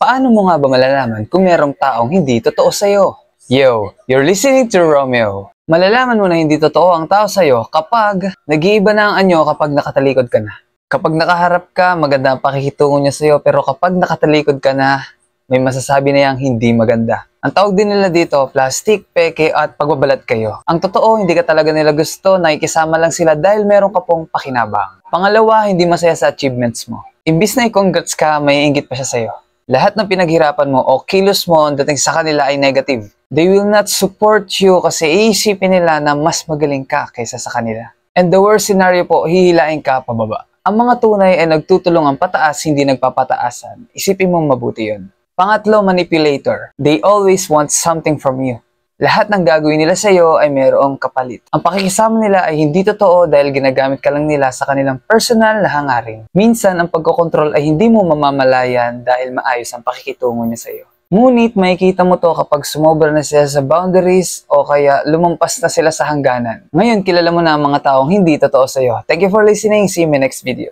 Paano mo nga ba malalaman kung merong taong hindi totoo sa'yo? Yo, you're listening to Romeo. Malalaman mo na hindi totoo ang tao sa'yo kapag nag-iiba na ang anyo kapag nakatalikod ka na. Kapag nakaharap ka, maganda ang pakikitungo niya sa'yo, pero kapag nakatalikod ka na, may masasabi na yang hindi maganda. Ang tawag din nila dito, plastic, peke, at pagbabalat kayo. Ang totoo, hindi ka talaga nila gusto, nakikisama lang sila dahil meron ka pong pakinabang. Pangalawa, hindi masaya sa achievements mo. Imbis na i-congrats ka, may inggit pa siya sa'yo. Lahat ng pinaghirapan mo o kilos mo dating sa kanila ay negative. They will not support you kasi iisipin nila na mas magaling ka kaysa sa kanila. And the worst scenario po, hihilain ka pababa. Ang mga tunay ay nagtutulungan pataas, hindi nagpapataasan. Isipin mong mabuti yun. Pangatlo, manipulator. They always want something from you. Lahat ng gagawin nila sa iyo ay mayroong kapalit. Ang pakikisama nila ay hindi totoo dahil ginagamit ka lang nila sa kanilang personal na hangarin. Minsan, ang pagkokontrol ay hindi mo mamamalayan dahil maayos ang pakikitungo niya sa iyo. Ngunit makikita mo to kapag sumobra na sila sa boundaries o kaya lumampas na sila sa hangganan. Ngayon, kilala mo na ang mga taong hindi totoo sa iyo. Thank you for listening. See you in my next video.